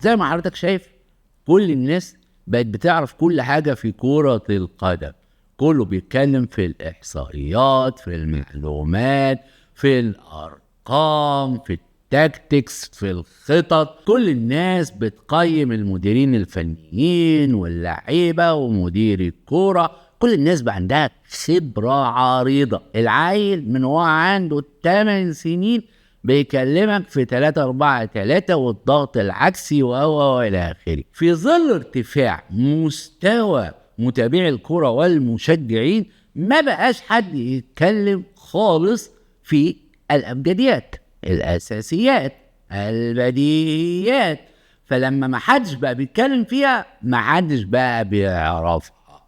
زي ما حضرتك شايف كل الناس بقت بتعرف كل حاجة في كرة القدم، كله بيتكلم في الإحصائيات، في المعلومات، في الأرقام، في التاكتكس، في الخطط. كل الناس بتقيم المديرين الفنيين واللعيبة ومدير الكورة. كل الناس بقى عندها خبرة عريضة. العيل من هو عنده 8 سنين بيكلمك في 3-4-3 والضغط العكسي إلى آخره. في ظل ارتفاع مستوى متابعي الكرة والمشجعين ما بقاش حد يتكلم خالص في الأبجديات، الأساسيات، البديهيات. فلما ما حدش بقى بيتكلم فيها ما حدش بقى بيعرفها.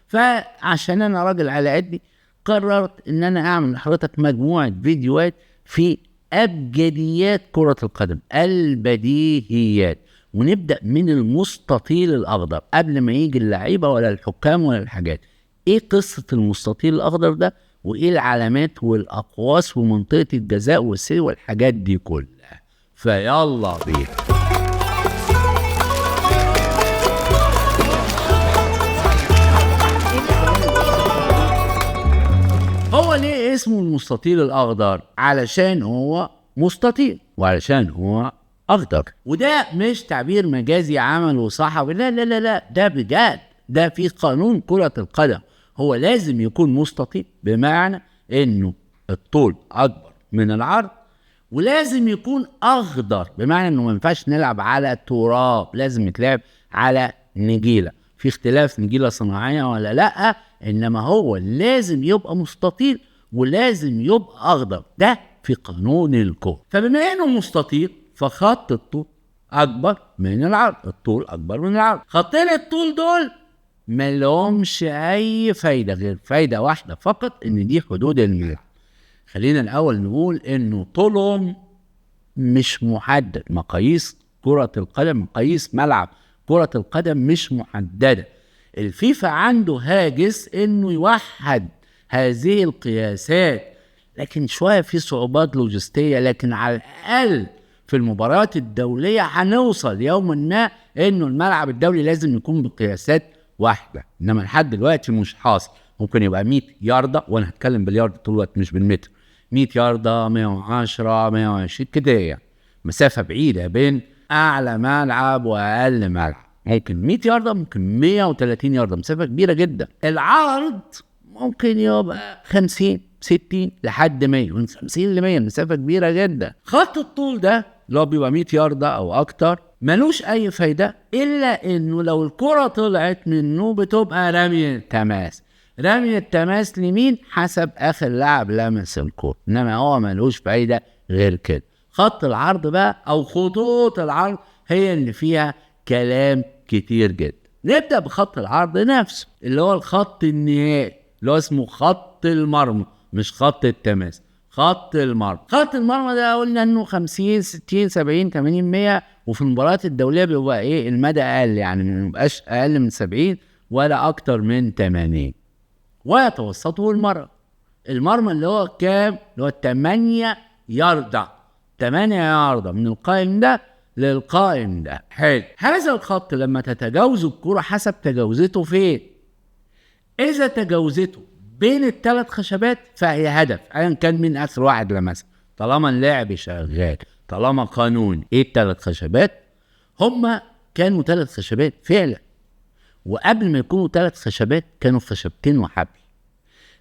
فعشان أنا راجل على قدي قررت إن أنا أعمل لحضرتك مجموعة فيديوهات في أبجديات كرة القدم، البديهيات. ونبدأ من المستطيل الأخضر قبل ما يجي اللعيبة ولا الحكام ولا الحاجات. إيه قصة المستطيل الأخضر ده؟ وإيه العلامات والأقواس ومنطقة الجزاء والسير والحاجات دي كلها؟ فيلا بينا. هو ليه اسمه المستطيل الأخضر؟ علشان هو مستطيل وعلشان هو أخضر. وده مش تعبير مجازي عمله صحفي، لا لا لا لا، ده بجد. ده في قانون كرة القدم، هو لازم يكون مستطيل بمعنى إنه الطول أكبر من العرض، ولازم يكون أخضر بمعنى إنه ما ينفعش نلعب على تراب، لازم يتلعب على نجيلة. في اختلاف نجيلة صناعية ولا لأ، إنما هو لازم يبقى مستطيل ولازم يبقى أخضر. ده في قانون الكورة. فبما إنه مستطيل فخط الطول أكبر من العرض، الطول أكبر من العرض. خطين الطول دول ما لهمش أي فايدة غير فايدة واحدة فقط، إن دي حدود الملعب. خلينا الأول نقول إنه طولهم مش محدد. مقاييس كرة القدم، مقاييس ملعب كرة القدم مش محددة. الفيفا عنده هاجس إنه يوحد هذه القياسات، لكن شوية في صعوبات لوجستية. لكن على الأقل في المباريات الدولية هنوصل يوما ما إنه الملعب الدولي لازم يكون بقياسات واحدة. إنما لحد دلوقتي مش حاصل. ممكن يبقى 100 ياردة، وأنا هتكلم بالياردة طول الوقت مش بالمتر. 100 ياردة، 110، 120 كده، يعني مسافة بعيدة بين أعلى ملعب وأقل ملعب. ممكن 100 ياردة، ممكن 130 ياردة، مسافة كبيرة جدا. العرض ممكن يبقى 50 60 لحد 100، من 50 ل 100، مسافة كبيرة جدا. خط الطول ده اللي هو بيبقى 100 ياردة أو أكتر ملوش أي فايدة، إلا إنه لو الكرة طلعت منه بتبقى رمي تماس. رمي التماس لمين؟ حسب آخر لاعب لمس الكرة، إنما هو ملوش فايدة غير كده. خط العرض بقى أو خطوط العرض هي اللي فيها كلام كتير جدا. نبدأ بخط العرض نفسه اللي هو الخط النهائي، اللي هو اسمه خط المرمى، مش خط التماس، خط المرمى. خط المرمى ده قلنا انه 50 60 70 80 100، وفي المباريات الدوليه بيبقى ايه المدى اقل، يعني ما يبقاش اقل من 70 ولا اكتر من 80. ويتوسطه المرمى اللي هو كام؟ اللي هو 8 ياردة. 8 ياردة من القائم ده للقائم ده. حلو. هذا الخط لما تتجاوز الكرة حسب تجاوزته فين. إذا تجاوزته بين الثلاث خشبات فهي هدف، أيا كان من آخر واحد لمسها، طالما اللعب شغال، طالما قانون. إيه الثلاث خشبات؟ هما كانوا 3 خشبات فعلا، وقبل ما يكونوا 3 خشبات كانوا خشبتين وحبل.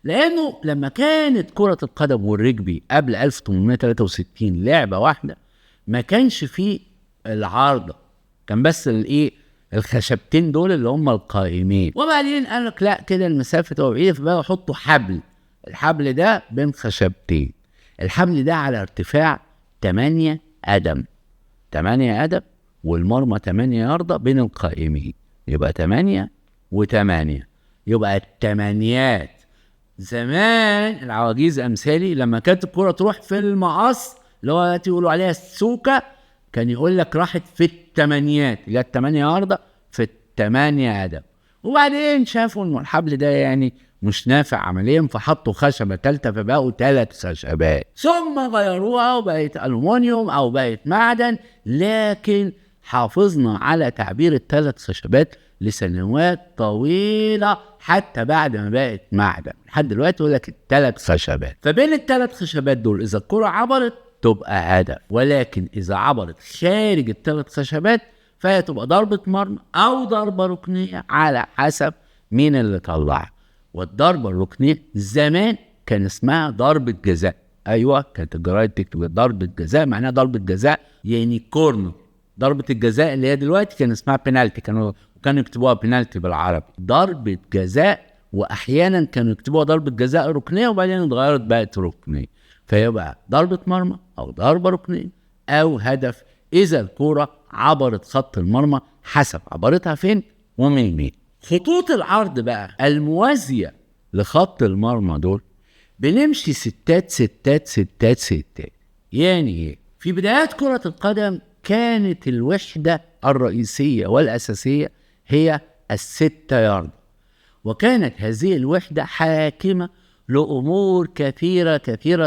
لأنه لما كانت كرة القدم والرجبي قبل 1863 لعبة واحدة، ما كانش فيه العارضة، كان بس الخشبتين دول اللي هم القائمين. وبعدين قال لك لا كده المسافة تبقى بعيدة، فبقى يحطوا حبل. الحبل ده بين خشبتين، الحبل ده على ارتفاع 8 قدم. 8 قدم والمرمى 8 ياردة بين القائمين، يبقى 8 و8، يبقى التمانيات. زمان العواجيز امثالي لما كانت الكرة تروح في المقص اللي هو يقولوا عليها السوكة، كان يقول لك راحت في التمانيات، اللي هي 8 ياردة في 8 قدم. وبعدين شافوا ان الحبل ده يعني مش نافع عمليا، فحطوا خشبة ثالثة فبقوا 3 خشبات، ثم غيروها وبقت ألومنيوم او بقت معدن. لكن حافظنا على تعبير الثلاث خشبات لسنوات طويلة، حتى بعد ما بقت معدن لحد دلوقتي يقول لك الثلاث خشبات. فبين الثلاث خشبات دول إذا الكرة عبرت تبقى هدف، ولكن إذا عبرت خارج الثلاث خشبات فهي تبقى ضربة مرمى أو ضربة ركنية على حسب مين اللي طلعها. والضربة الركنية زمان كان اسمها ضربة جزاء. أيوة، كانت الجرايد تكتب ضربة جزاء معناها ضربة جزاء يعني كورنر. ضربة الجزاء اللي هي دلوقتي كان اسمها بينالتي، كانوا يكتبوها بينالتي بالعربي، ضربة جزاء. وأحيانا كانوا يكتبوها ضربة جزاء ركنية وبعدين اتغيرت بقت ركنية. فيبقى ضربة مرمى أو ضربة ركنية أو هدف إذا الكرة عبرت خط المرمى حسب عبرتها فين ومن مين. خطوط العرض بقى الموازية لخط المرمى دول بنمشي ستات ستات ستات ستات. يعني ايه؟ في بدايات كرة القدم كانت الوحدة الرئيسية والأساسية هي الستة يارد، وكانت هذه الوحدة حاكمة لأمور كثيرة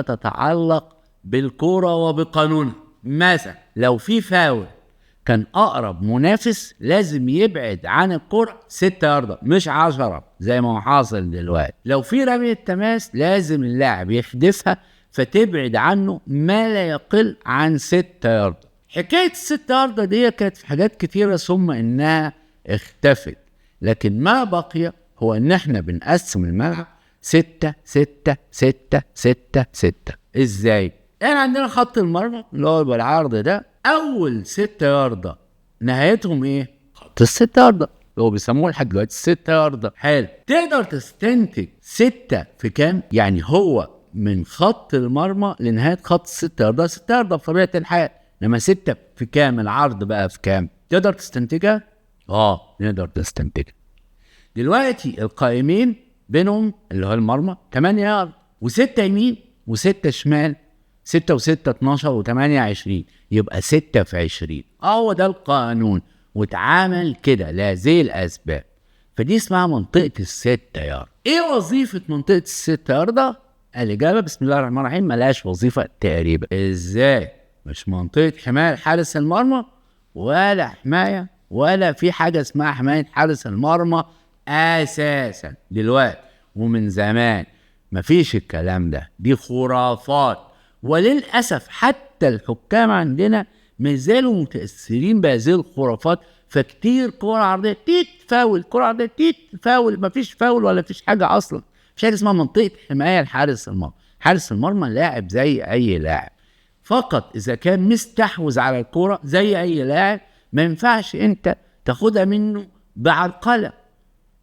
تتعلق بالكرة وبقانونها. مثلا لو في فاول كان أقرب منافس لازم يبعد عن الكرة 6 ياردة مش 10 زي ما هو حاصل دلوقتي. لو في رمية تماس لازم اللاعب يحدفها فتبعد عنه ما لا يقل عن 6 ياردة. حكاية 6 ياردة دي كانت في حاجات كتيرة ثم إنها اختفت، لكن ما بقي هو إن إحنا بنقسم الملعب 6 6 6 6 6. إزاي؟ يعني عندنا خط المرمى اللي هو بالعرض ده، أول 6 ياردة نهايتهم إيه؟ خط ال6 ياردة اللي هو بيسموه لحد دلوقتي 6 ياردة. حلو، تقدر تستنتج 6 في كام؟ يعني هو من خط المرمى لنهاية خط 6 ياردة 6 ياردة بطبيعة الحال، لما 6 في كام؟ العرض بقى في كام؟ تقدر تستنتجها؟ نقدر نستنتجها. دلوقتي القائمين بينهم اللي هو المرمى 8 يارد، و6 يمين و6 شمال، 6 و6 12 و8 20، يبقى 6 في 20. هو ده القانون واتعامل كده لهذه الأسباب. فدي اسمها منطقة ال6 يارد. ايه وظيفة منطقة ال6 يارد؟ الإجابة بسم الله الرحمن الرحيم ملهاش وظيفة تقريبا. ازاي؟ مش منطقة حماية حارس المرمى ولا حماية ولا في حاجة اسمها حماية حارس المرمى أساسا دلوقتي، ومن زمان مفيش الكلام ده، دي خرافات. وللأسف حتى الحكام عندنا مازالوا متأثرين بهذه الخرافات، فكتير كرة عرضية تيت فاول، كرة عرضية تيت فاول، مفيش فاول ولا فيش حاجة أصلا. مش حاجة اسمها منطقة حماية لحارس المرمى. حارس المرمى لاعب زي أي لاعب، فقط إذا كان مستحوذ على الكرة زي أي لاعب ما ينفعش أنت تاخدها منه بعرقلة.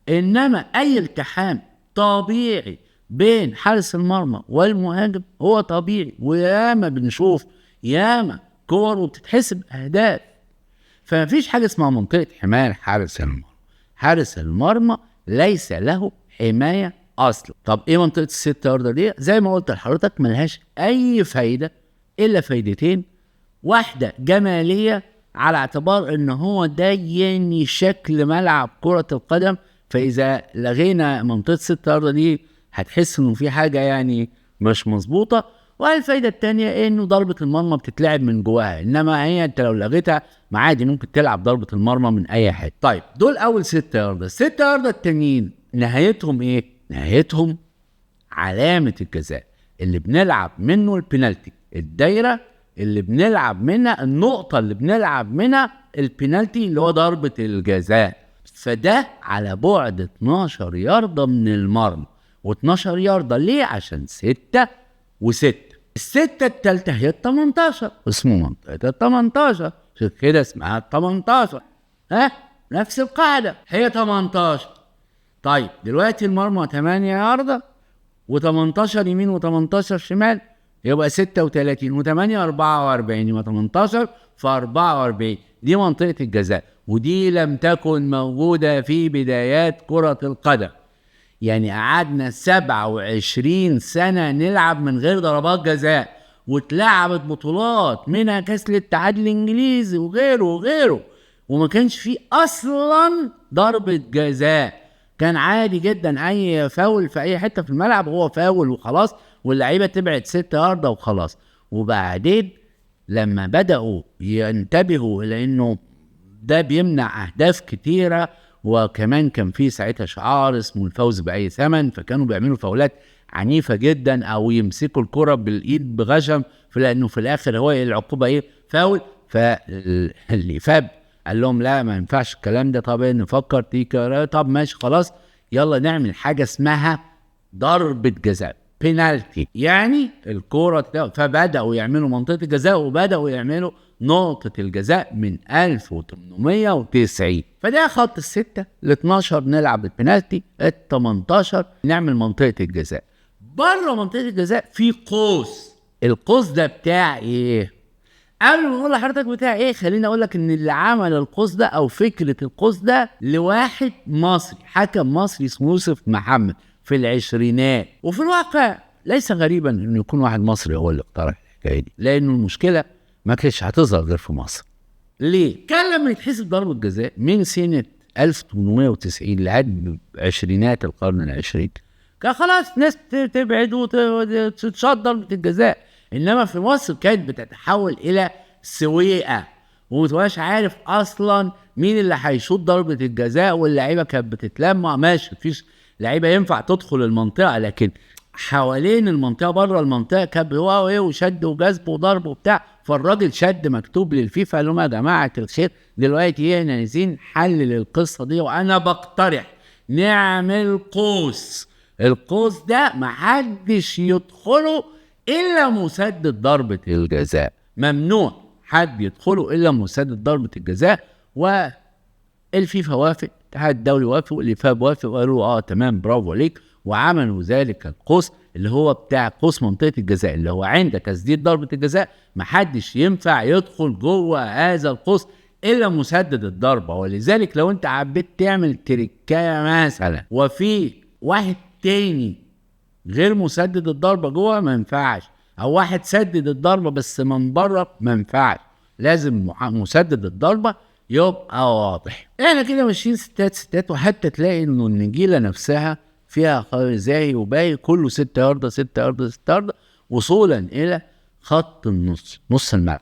إنما أي التحام طبيعي بين حارس المرمى والمهاجم هو طبيعي، وياما بنشوف ياما كور وبتتحسب أهداف. فمفيش حاجة اسمها منطقة حماية لحارس المرمى. حارس المرمى ليس له حماية أصلا. طب إيه منطقة ال6 ياردة دي؟ زي ما قلت لحضرتك ملهاش أي فايدة إلا فايدتين. واحدة جمالية على اعتبار إن هو ده يعني شكل ملعب كرة القدم، فإذا لغينا منطقة 6 ياردة دي هتحس إنه في حاجة يعني مش مظبوطة. والفايدة التانية إنه ضربة المرمى بتتلعب من جواها، إنما هي أنت لو لغيتها عادي ممكن تلعب ضربة المرمى من أي حتة. طيب دول أول 6 ياردة. 6 ياردة التانيين نهايتهم إيه؟ نهايتهم علامة الجزاء اللي بنلعب منه البينالتي، الدايرة اللي بنلعب منها، النقطة اللي بنلعب منها البينالتي اللي هو ضربة الجزاء. فده على بعد 12 ياردة من المرمى. و12 ياردة ليه؟ عشان 6 و6. ال6 التالتة هي ال18، اسمه منطقة ال18، عشان كده اسمها ال18. نفس القاعدة هي 18. طيب دلوقتي المرمى 8 ياردة و18 يمين و18 شمال، يبقى 36 و8 44، يبقى 18 في 44. دي منطقة الجزاء، ودي لم تكن موجودة في بدايات كرة القدم. يعني قعدنا 27 سنة نلعب من غير ضربات جزاء، واتلعبت بطولات منها كاس الاتحاد الانجليزي وغيره وما كانش فيه اصلا ضربة جزاء. كان عادي جدا اي فاول في اي حتة في الملعب هو فاول وخلاص، واللعيبة تبعد 6 ياردة وخلاص. وبعدين لما بدأوا ينتبهوا الى انه ده بيمنع اهداف كتيره. وكمان كان في ساعتها شعار اسمه الفوز باي ثمن، فكانوا بيعملوا فاولات عنيفه جدا او يمسكوا الكره بالايد بغشم، لانه في الاخر هو العقوبه ايه؟ فاول. فاللي فاب قال لهم لا ما ينفعش الكلام ده، طب نفكر تيكا، طب ماشي خلاص يلا نعمل حاجه اسمها ضربه جزاء، بينالتي، يعني الكوره. فبداوا يعملوا منطقه الجزاء وبداوا يعملوا نقطه الجزاء من 1890. فده خط ال6 ال12 نلعب البينالتي، ال18 نعمل منطقه الجزاء. بره منطقه الجزاء في قوس، القوس ده بتاع ايه؟ قبل ما اقول لحضرتك بتاع ايه، خليني اقول لك ان اللي عمل القوس ده او فكره القوس ده لواحد مصري، حكم مصري اسمه يوسف محمد في العشرينات. وفي الواقع ليس غريبا انه يكون واحد مصري هو اللي اقترح الحكايه دي، لانه المشكله ما كانتش هتظهر غير في مصر. ليه؟ كان لما يتحسب ضربه جزاء من سنه 1890 لحد عشرينات القرن العشرين، كان خلاص ناس تبعد وتتشاط ضربه الجزاء. انما في مصر كانت بتتحول الى سويقه، ومتبقاش عارف اصلا مين اللي هيشوط ضربه الجزاء، واللعيبه كانت بتتلمع. ماشي مفيش لعيبه ينفع تدخل المنطقه، لكن حوالين المنطقه بره المنطقه كان هو ايه، وشد وجذب وضرب وبتاع. فالراجل شد مكتوب للفيفا قال لهم يا جماعه الخير دلوقتي ايه، احنا عايزين حل للقصه دي، وانا بقترح نعمل قوس. القوس ده محدش يدخله الا مسدد ضربه الجزاء، ممنوع حد يدخله الا مسدد ضربه الجزاء. والفيفا وافق، الاتحاد الدولي وافق، والفاب وافق، وقالوا تمام برافو عليك. وعملوا ذلك القوس اللي هو بتاع قوس منطقه الجزاء، اللي هو عند تسديد ضربه الجزاء محدش ينفع يدخل جوه هذا القوس الا مسدد الضربه. ولذلك لو انت حبيت تعمل تريكايه مثلا وفي واحد تاني غير مسدد الضربه جوه ما ينفعش، او واحد سدد الضربه بس من بره ما ينفعش، لازم مسدد الضربه يبقى واضح. احنا كده ماشيين ستات، وحتى تلاقي انه النجيله نفسها فيها زاهي وباقي كله 6 ياردة 6 ياردة 6 ياردة، وصولا الى خط النص، نص الملعب.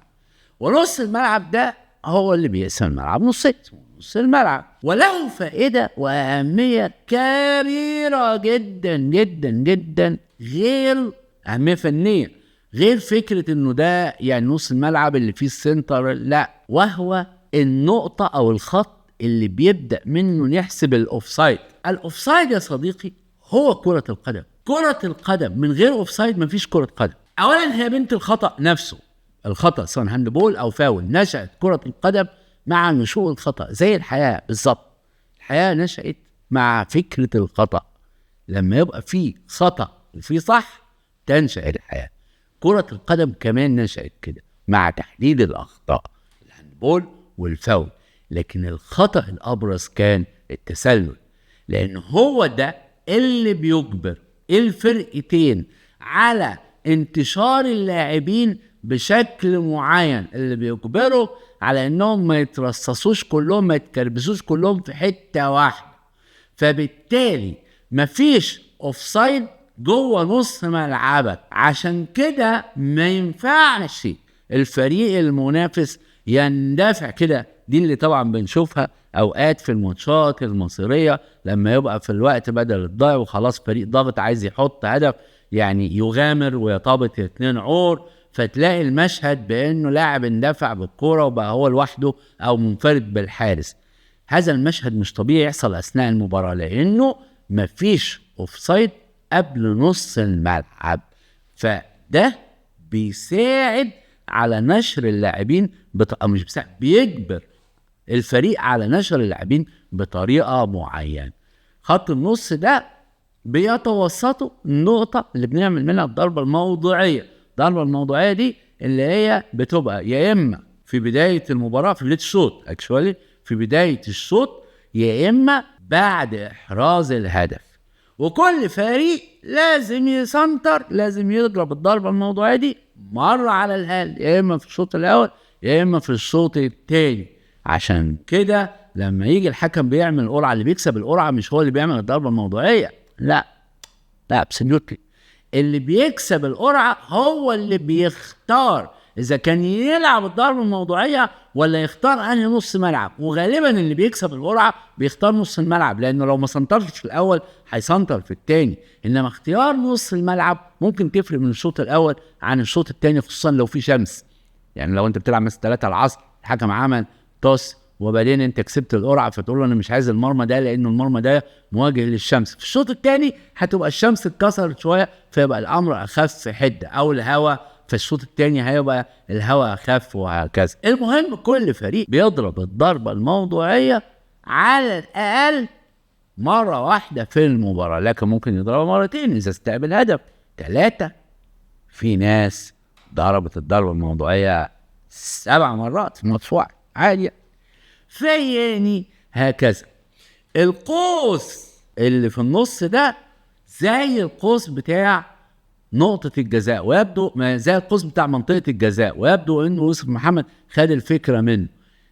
ونص الملعب ده هو اللي بيقسم الملعب نصين، نص الملعب. وله فائدة وأهمية كبيرة جدا جدا جدا، غير أهمية فنية، غير فكرة إنه ده يعني نص الملعب اللي فيه السنتر، لا، وهو النقطة أو الخط اللي بيبدأ منه نحسب الأوفسايد. الأوفسايد يا صديقي هو كرة القدم. كرة القدم من غير أوفسايد مفيش كرة قدم. أولا هي بنت الخطأ نفسه، الخطأ سواء هاندبول أو فاول. نشأت كرة القدم مع نشوء الخطأ، زي الحياة بالظبط. الحياة نشأت مع فكرة الخطأ، لما يبقى في خطأ وفي صح تنشأ الحياة. كرة القدم كمان نشأت كده مع تحديد الأخطاء، الهاندبول والفاول. لكن الخطأ الأبرز كان التسلل، لأن هو ده اللي بيجبر الفرقتين على انتشار اللاعبين بشكل معين، اللي بيجبروا على انهم ما يترصصوش كلهم، ما يتكربسوش كلهم في حتة واحدة. فبالتالي مفيش اوفسايد جوه نص ملعبك. عشان كده ما ينفعش الفريق المنافس يندفع كده. دي اللي طبعا بنشوفها اوقات في الماتشات المصرية، لما يبقى في الوقت بدل الضيع وخلاص فريق ضاغط عايز يحط هدف، يعني يغامر ويطابط 2 عور، فتلاقي المشهد بانه لاعب اندفع بالكرة وبقى هو لوحده او منفرد بالحارس. هذا المشهد مش طبيعي يحصل اثناء المباراة، لانه مفيش اوفسايد قبل نص الملعب. فده بيساعد على نشر اللاعبين مش بيساعد، بيجبر الفريق على نشر اللاعبين بطريقة معينة. خط النص ده بيتوسطوا النقطة اللي بنعمل منها الضربة الموضوعية. الضربة الموضوعية دي اللي هي بتبقى يا إما في بداية المباراة، في بداية الشوط اكشوالي، في بداية الشوط، يا إما بعد إحراز الهدف. وكل فريق لازم يسنتر، لازم يضرب الضربة الموضوعية دي مرة على الأقل، يا إما في الشوط الأول يا إما في الشوط الثاني. عشان كده لما يجي الحكم بيعمل القرعة، اللي بيكسب القرعة مش هو اللي بيعمل الضربة الموضوعية، لا ابسوليوتلي. اللي بيكسب القرعة هو اللي بيختار اذا كان يلعب الضربه الموضوعيه ولا يختار انهي نص ملعب. وغالبا اللي بيكسب القرعه بيختار نص الملعب، لانه لو ما سنطرش في الاول هيسنطر في الثاني. انما اختيار نص الملعب ممكن تفرق من الشوط الاول عن الشوط الثاني، خصوصا لو في شمس. يعني لو انت بتلعب مثلا 3 العصر، الحكم عمل توس وبعدين انت كسبت القرعه، فتقول له انا مش عايز المرمى ده لانه المرمى ده مواجه للشمس. في الشوط الثاني هتبقى الشمس اتكسرت شويه، فيبقى الامر اخف حده، او الهواء في الشوط الثاني هيبقى الهواء اخف، وهكذا. المهم كل فريق بيضرب الضربه الموضوعيه على الاقل مره واحده في المباراه، لكن ممكن يضربها مرتين اذا استقبل هدف، 3. في ناس ضربت الضربه الموضوعيه 7 مرات في ماتش واحد عادي. فيعني هكذا. القوس اللي في النص ده زي القوس بتاع نقطة الجزاء، ويبدو زي القوس بتاع منطقة الجزاء، ويبدو انه يوسف محمد خد الفكرة منه،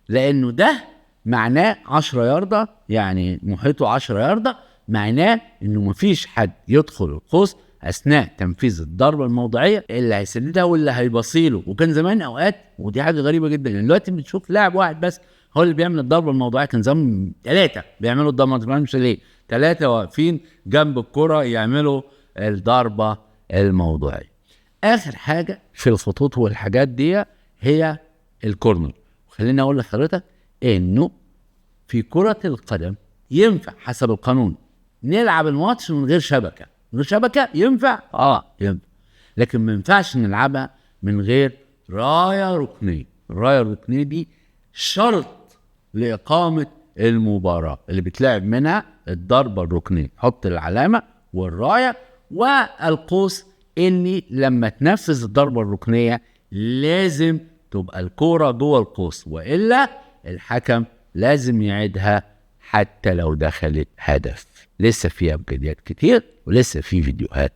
لانه ده معناه 10 ياردة، يعني محيطه 10 ياردة، معناه انه مفيش حد يدخل القوس اثناء تنفيذ الضربة الموضعية اللي هيسددها واللي هيبصيله. وكان زمان اوقات، ودي حاجة غريبة جدا، يعني دلوقتي بنشوف لاعب واحد بس هو اللي بيعمل الضربة الموضعية. كان زمان 3 بيعملوا الضربة الموضعية، مش ليه 3 واقفين جنب الكرة يعملوا الضربة الموضوعية. اخر حاجة في الخطوط والحاجات دي هي الكورنر. خليني اقول لحضرتك انه في كرة القدم ينفع حسب القانون نلعب الماتش من غير شبكة. من غير شبكة ينفع؟ ينفع، لكن ما ينفعش نلعبها من غير راية ركنية. الراية الركنية دي شرط لإقامة المباراة اللي بتلعب منها الضربة الركنية. حط العلامة والراية والقوس اللي لما تنفذ الضربة الركنية لازم تبقى الكرة جوه القوس، وإلا الحكم لازم يعيدها حتى لو دخلت هدف. لسه فيها أبجديات كتير ولسه في فيديوهات